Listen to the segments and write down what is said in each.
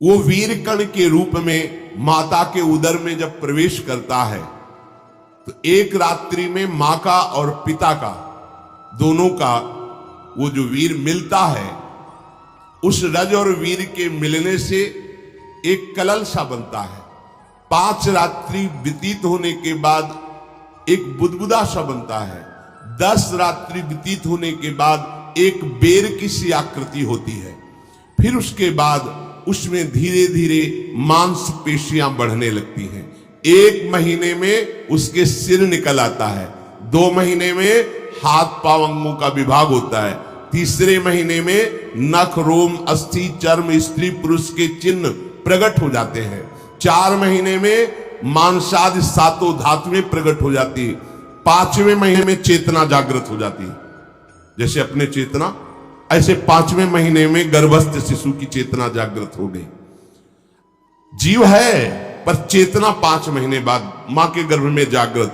वो वीर कण के रूप में माता के उदर में जब प्रवेश करता है तो एक रात्रि में मां का और पिता का, दोनों का वो जो वीर मिलता है, उस रज और वीर के मिलने से एक कलल सा बनता है। 5 रात्रि व्यतीत होने के बाद एक बुदबुदा सा बनता है। 10 रात्रि व्यतीत होने के बाद एक बेर की सी आकृति होती है। फिर उसके बाद उसमें धीरे धीरे मांसपेशियां बढ़ने लगती हैं। 1 महीने में उसके सिर निकल आता है। 2 महीने में हाथ पांव अंगों का विभाग होता है। तीसरे महीने में नख, रोम, अस्थि, चर्म, स्त्री पुरुष के चिन्ह प्रकट हो जाते हैं। 4 महीने में मांसादि 7 धातुएं प्रकट हो जाती है। 5वें महीने में चेतना जागृत हो जाती है। जैसे अपने चेतना, ऐसे 5वें महीने में गर्भस्थ शिशु की चेतना जागृत हो गई। जीव है पर चेतना 5 महीने बाद मां के गर्भ में जागृत।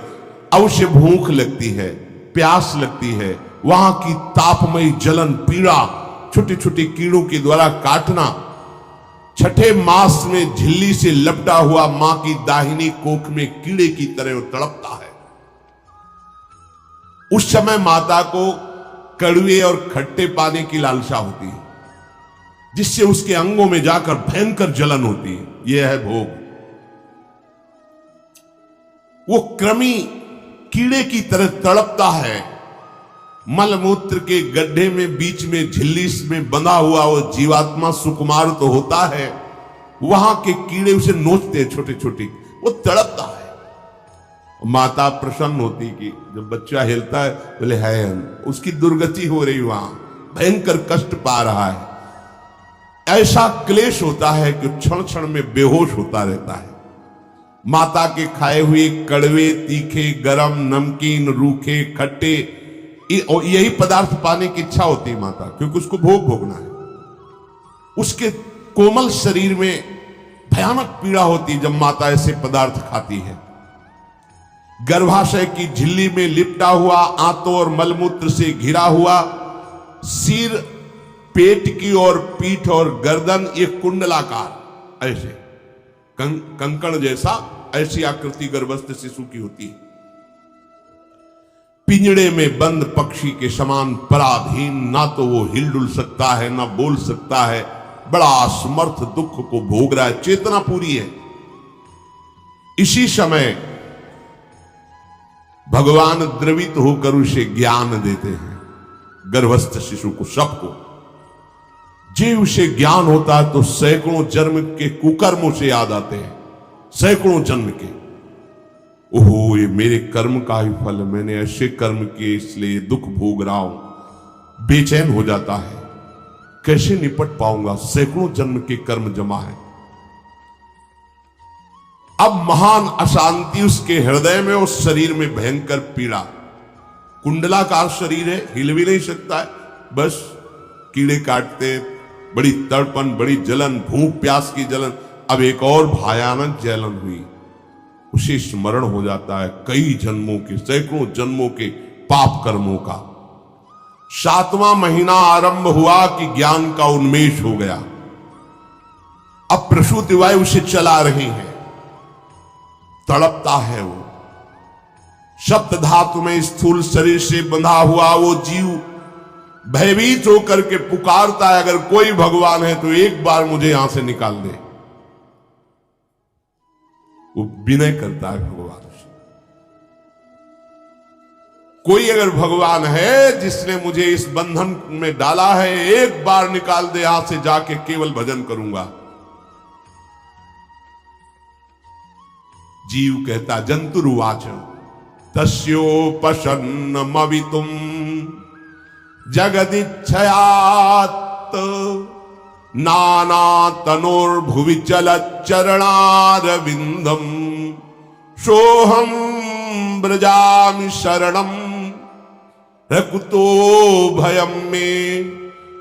अब उसे भूख लगती है, प्यास लगती है, वहां की तापमयी जलन, पीड़ा, छोटे छोटे कीड़ों के द्वारा काटना, 6ठे मास में झिल्ली से लपटा हुआ मां की दाहिनी कोख में कीड़े की तरह तड़पता है। उस समय माता को कड़वे और खट्टे पानी की लालसा होती है, जिससे उसके अंगों में जाकर भयंकर जलन होती है। यह है भोग। वो कृमि कीड़े की तरह तड़पता है। मलमूत्र के गड्ढे में बीच में झिल्ली में बंधा हुआ वो जीवात्मा सुकुमार तो होता है, वहां के कीड़े उसे नोचते हैं छोटे छोटे, वो तड़पता है। माता प्रसन्न होती कि जब बच्चा हिलता है बोले है, उसकी दुर्गति हो रही, वहां भयंकर कष्ट पा रहा है। ऐसा क्लेश होता है कि क्षण क्षण में बेहोश होता रहता है। माता के खाए हुए कड़वे, तीखे, गरम, नमकीन, रूखे, खट्टे, यही पदार्थ पाने की इच्छा होती है माता, क्योंकि उसको भोग भोगना है। उसके कोमल शरीर में भयानक पीड़ा होती जब माता ऐसे पदार्थ खाती है। गर्भाशय की झिल्ली में लिपटा हुआ, आंतों और मलमूत्र से घिरा हुआ सिर, पेट की और पीठ और गर्दन, ये कुंडलाकार, ऐसे कंकण जैसा, ऐसी आकृति गर्भस्थ शिशु की होती है। पिंजड़े में बंद पक्षी के समान पराधीन, ना तो वो हिलडुल सकता है ना बोल सकता है, बड़ा असमर्थ दुख को भोग रहा है। चेतना पूरी है। इसी समय भगवान द्रवित होकर उसे ज्ञान देते हैं, गर्भस्थ शिशु को, सबको। जे उसे ज्ञान होता है तो सैकड़ों जन्म के कुकर्मों से याद आते हैं, सैकड़ों जन्म के। ओहो, ये मेरे कर्म का ही फल, मैंने ऐसे कर्म किए इसलिए दुख भोग रहा हूं। बेचैन हो जाता है, कैसे निपट पाऊंगा, सैकड़ों जन्म के कर्म जमा है। अब महान अशांति उसके हृदय में, उस शरीर में भयंकर पीड़ा। कुंडलाकार शरीर है, हिल भी नहीं सकता है, बस कीड़े काटते, बड़ी तड़पन, बड़ी जलन, भूख प्यास की जलन। अब एक और भयानक जलन हुई, उसे स्मरण हो जाता है कई जन्मों के, सैकड़ों जन्मों के पाप कर्मों का। 7वां महीना आरंभ हुआ कि ज्ञान का उन्मेष हो गया। अब प्रसूति वायु उसे चला रही है, तड़पता है वो। सप्त धातु में स्थूल शरीर से बंधा हुआ वो जीव भयभीत होकर के पुकारता है, अगर कोई भगवान है तो एक बार मुझे यहां से निकाल दे। वो विनय करता है भगवान से, कोई अगर भगवान है जिसने मुझे इस बंधन में डाला है, एक बार निकाल दे, यहां से जाके केवल भजन करूंगा। जीव कहता, जंतुरुवाच तस्योपशन्नमवितुम जगदिच्छयात् नाना तनोर्भुवि चलच्चरणारविंदम सोहम ब्रजामि शरणम रकुतो भयम में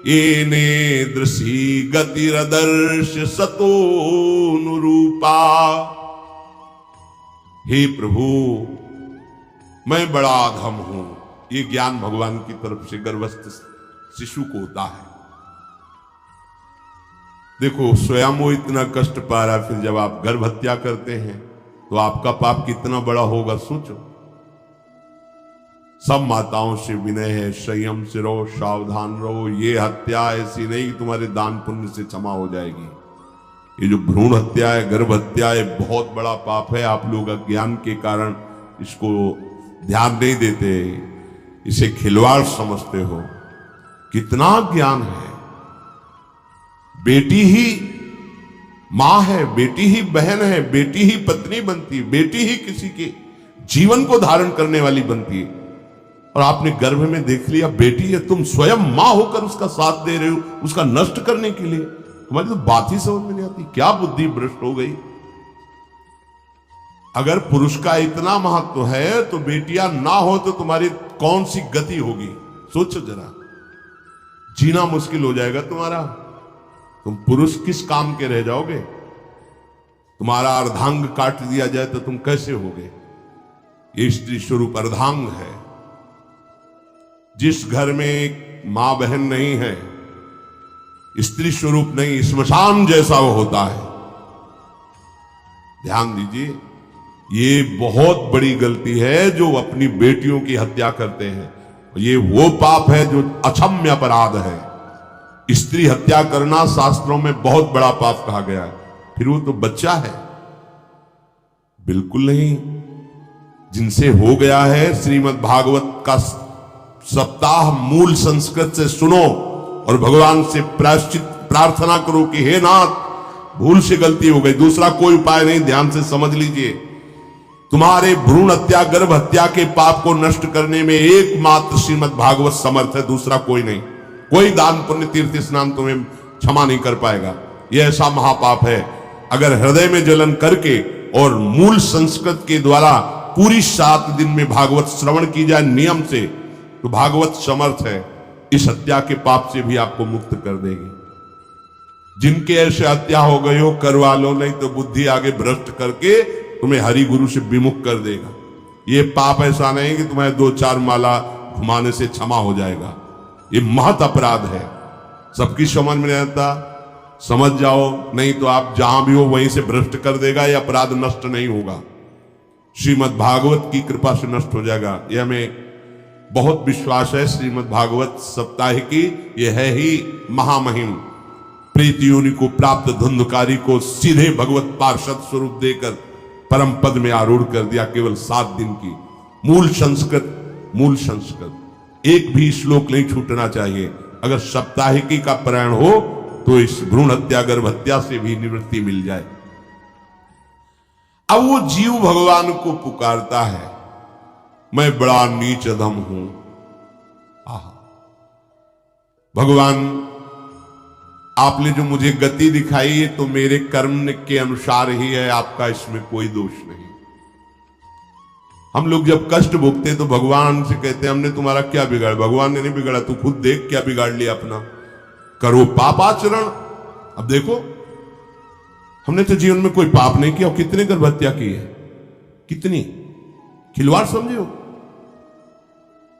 येने दृशी गतिरदर्श सतोनुरूपा। हे प्रभु, मैं बड़ा अधम हूं। ये ज्ञान भगवान की तरफ से गर्भस्थ शिशु को होता है। देखो स्वयं वो इतना कष्ट पा रहा है, फिर जब आप गर्भ हत्या करते हैं तो आपका पाप कितना बड़ा होगा सोचो। सब माताओं से विनय है, संयम से रहो, सावधान रहो। ये हत्या ऐसी नहीं कि तुम्हारे दान पुण्य से क्षमा हो जाएगी। ये जो भ्रूण हत्या है, गर्भ हत्या है, बहुत बड़ा पाप है। आप लोग अज्ञान के कारण इसको ध्यान नहीं देते, इसे खिलवाड़ समझते हो। कितना ज्ञान है। बेटी ही मां है, बेटी ही बहन है, बेटी ही पत्नी बनती है, बेटी ही किसी के जीवन को धारण करने वाली बनती है। और आपने गर्भ में देख लिया बेटी है, तुम स्वयं मां होकर उसका साथ दे रहे हो, उसका नष्ट करने के लिए। हमारी तो बात ही समझ में नहीं आती, क्या बुद्धि भ्रष्ट हो गई। अगर पुरुष का इतना महत्व है तो बेटियां ना हो तो तुम्हारी कौन सी गति होगी सोचो जरा। जीना मुश्किल हो जाएगा तुम्हारा। तुम पुरुष किस काम के रह जाओगे। तुम्हारा अर्धांग काट दिया जाए तो तुम कैसे होगे। ये स्त्री स्वरूप अर्धांग है। जिस घर में मां बहन नहीं है, स्त्री स्वरूप नहीं, श्मशान जैसा वो होता है। ध्यान दीजिए, ये बहुत बड़ी गलती है जो अपनी बेटियों की हत्या करते हैं। ये वो पाप है जो अक्षम्य अपराध है। स्त्री हत्या करना शास्त्रों में बहुत बड़ा पाप कहा गया है। फिर वो तो बच्चा है, बिल्कुल नहीं। जिनसे हो गया है, श्रीमद् भागवत का सप्ताह मूल संस्कृत से सुनो और भगवान से प्रायश्चित प्रार्थना करो कि हे नाथ, भूल से गलती हो गई, दूसरा कोई उपाय नहीं। ध्यान से समझ लीजिए, तुम्हारे भ्रूण हत्या गर्भ हत्या के पाप को नष्ट करने में एकमात्र श्रीमद् भागवत समर्थ है, दूसरा कोई नहीं। कोई दान पुण्य तीर्थ स्नान तुम्हें क्षमा नहीं कर पाएगा। यह ऐसा महापाप है। अगर हृदय में जलन करके और मूल संस्कृत के द्वारा पूरी 7 दिन में भागवत श्रवण की जाए नियम से, तो भागवत समर्थ है, इस हत्या के पाप से भी आपको मुक्त कर देगी। जिनके ऐसे हत्या हो गई हो करवा लो, नहीं तो बुद्धि आगे भ्रष्ट करके तुम्हें हरि गुरु से विमुख कर देगा। ये पाप ऐसा नहीं कि तुम्हें 2-4 माला घुमाने से क्षमा हो जाएगा। ये महत अपराध है। सबकी समझ में नहीं आता, समझ जाओ, नहीं तो आप जहां भी हो वहीं से भ्रष्ट कर देगा। ये अपराध नष्ट नहीं होगा, श्रीमद् भागवत की कृपा से नष्ट हो जाएगा। यह हमें बहुत विश्वास है। श्रीमद् भागवत सप्ताह की यह है ही महामहिम। प्रीत योनि को प्राप्त धुंधकारी को सीधे भगवत पार्षद स्वरूप देकर परम पद में आरूढ़ कर दिया। केवल 7 दिन की मूल संस्कृत एक भी श्लोक नहीं छूटना चाहिए। अगर सप्ताहिकी का पारायण हो तो इस भ्रूण हत्या गर्भ हत्या से भी निवृत्ति मिल जाए। अब वो जीव भगवान को पुकारता है, मैं बड़ा नीच अधम हूं। भगवान, आपने जो मुझे गति दिखाई है तो मेरे कर्म के अनुसार ही है, आपका इसमें कोई दोष नहीं। हम लोग जब कष्ट भोगते तो भगवान से कहते हैं हमने तुम्हारा क्या बिगाड़ा। भगवान ने नहीं बिगाड़ा, तू खुद देख क्या बिगाड़ लिया अपना। करो पापाचरण। अब देखो, हमने तो जीवन में कोई पाप नहीं किया और कितने गर्भ हत्या की है, कितनी खिलवाड़ समझो।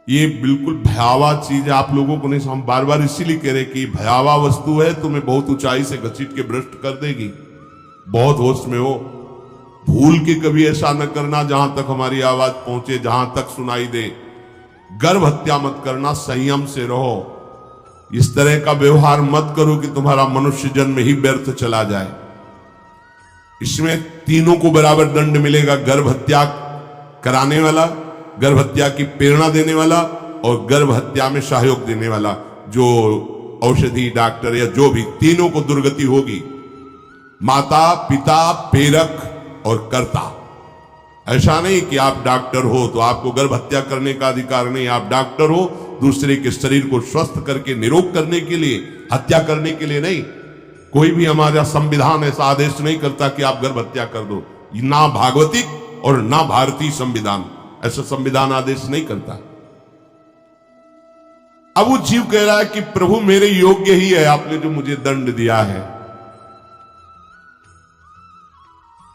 ये बिल्कुल भयावह चीज है, आप लोगों को नहीं। हम बार बार इसीलिए कह रहे कि भयावह वस्तु है, तुम्हें बहुत ऊंचाई से घसीट के भ्रष्ट कर देगी। बहुत होश में हो, भूल के कभी ऐसा न करना जहां तक हमारी आवाज पहुंचे, जहां तक सुनाई दे। गर्भ हत्या मत करना, संयम से रहो। इस तरह का व्यवहार मत करो कि तुम्हारा मनुष्य जन्म ही व्यर्थ चला जाए। इसमें तीनों को बराबर दंड मिलेगा। गर्भ हत्या कराने वाला, गर्भ हत्या की प्रेरणा देने वाला और गर्भ हत्या में सहयोग देने वाला, जो औषधि डॉक्टर या जो भी, तीनों को दुर्गति होगी। माता पिता प्रेरक और कर्ता। ऐसा नहीं कि आप डॉक्टर हो तो आपको गर्भ हत्या करने का अधिकार नहीं। आप डॉक्टर हो दूसरे के शरीर को स्वस्थ करके निरोग करने के लिए, हत्या करने के लिए नहीं। कोई भी हमारा संविधान ऐसा आदेश नहीं करता कि आप गर्भ हत्या कर दो। ना भागवतिक और ना भारतीय संविधान ऐसा संविधान आदेश नहीं करता। अब वो जीव कह रहा है कि प्रभु मेरे योग्य ही है, आपने जो मुझे दंड दिया है।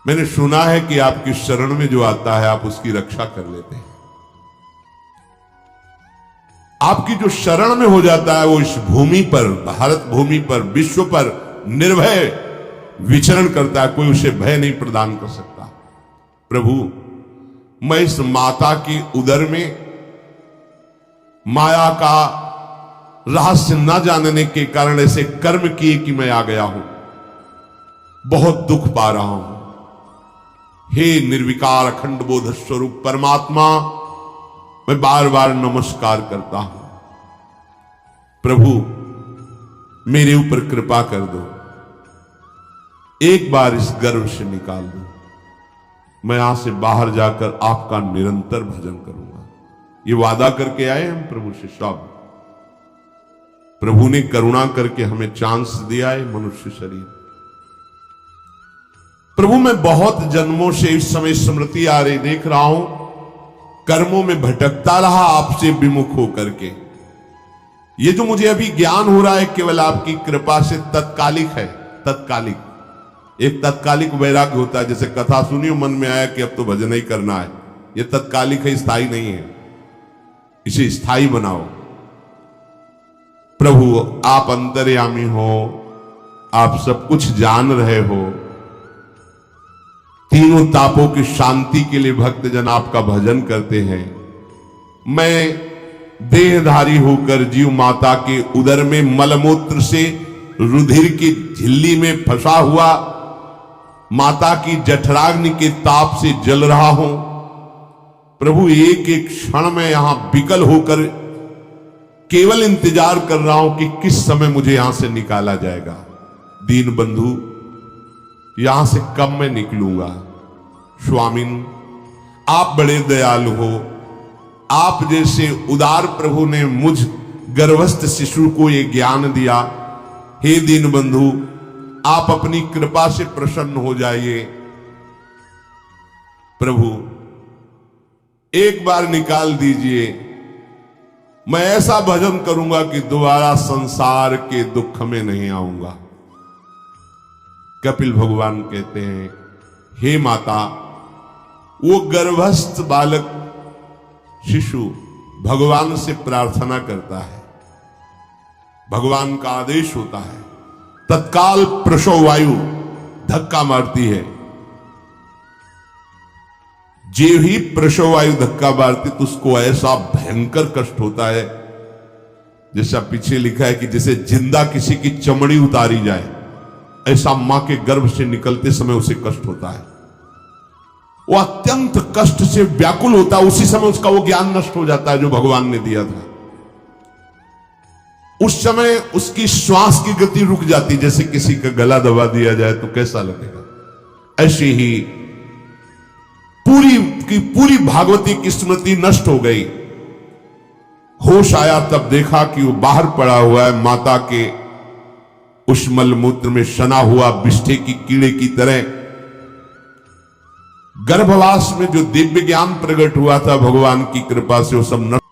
मैंने सुना है कि आपकी शरण में जो आता है आप उसकी रक्षा कर लेते हैं। आपकी जो शरण में हो जाता है वो इस भूमि पर, भारत भूमि पर, विश्व पर निर्भय विचरण करता है, कोई उसे भय नहीं प्रदान कर सकता। प्रभु, मैं इस माता की उदर में माया का रहस्य न जानने के कारण ऐसे कर्म किए कि मैं आ गया हूं, बहुत दुख पा रहा हूं। हे निर्विकार अखंड बोध स्वरूप परमात्मा, मैं बार बार नमस्कार करता हूं। प्रभु, मेरे ऊपर कृपा कर दो, एक बार इस गर्भ से निकाल दो, मैं यहां से बाहर जाकर आपका निरंतर भजन करूंगा। ये वादा करके आए हम प्रभु से सब। प्रभु ने करुणा करके हमें चांस दिया है मनुष्य शरीर। प्रभु, मैं बहुत जन्मों से इस समय स्मृति आ रही देख रहा हूं, कर्मों में भटकता रहा आपसे विमुख होकर के। ये जो मुझे अभी ज्ञान हो रहा है केवल आपकी कृपा से तत्कालिक है, तत्कालिक। एक तत्कालिक वैराग्य होता है, जैसे कथा सुनी मन में आया कि अब तो भजन ही करना है, ये तत्कालिक है, स्थायी नहीं है। इसे स्थायी बनाओ। प्रभु, आप अंतर्यामी हो, आप सब कुछ जान रहे हो। तीनों तापों की शांति के लिए भक्तजन आपका भजन करते हैं। मैं देहधारी होकर जीव माता के उदर में मलमूत्र से रुधिर की झिल्ली में फंसा हुआ माता की जठराग्नि के ताप से जल रहा हूं। प्रभु, एक एक क्षण में यहां विकल होकर केवल इंतजार कर रहा हूं कि किस समय मुझे यहां से निकाला जाएगा। दीन बंधु, यहां से कब मैं निकलूंगा। स्वामिन, आप बड़े दयालु हो। आप जैसे उदार प्रभु ने मुझ गर्भस्थ शिशु को ये ज्ञान दिया। हे दीन बंधु, आप अपनी कृपा से प्रसन्न हो जाइए। प्रभु, एक बार निकाल दीजिए, मैं ऐसा भजन करूंगा कि दोबारा संसार के दुख में नहीं आऊंगा। कपिल भगवान कहते हैं, हे माता, वो गर्भस्थ बालक शिशु भगवान से प्रार्थना करता है, भगवान का आदेश होता है, तत्काल प्रसव वायु धक्का मारती है। जे ही प्रसव वायु धक्का मारती तो उसको ऐसा भयंकर कष्ट होता है, जैसा पीछे लिखा है कि जैसे जिंदा किसी की चमड़ी उतारी जाए, ऐसा मां के गर्भ से निकलते समय उसे कष्ट होता है। वो अत्यंत कष्ट से व्याकुल होता है, उसी समय उसका वो ज्ञान नष्ट हो जाता है जो भगवान ने दिया था। उस समय उसकी श्वास की गति रुक जाती, जैसे किसी का गला दबा दिया जाए तो कैसा लगेगा। ऐसे ही पूरी की पूरी भागवती की स्मृति नष्ट हो गई। होश आया तब देखा कि वो बाहर पड़ा हुआ है, माता के उस मलमूत्र में सना हुआ विष्ठे की कीड़े की तरह। गर्भवास में जो दिव्य ज्ञान प्रकट हुआ था भगवान की कृपा से, वो सब नष्ट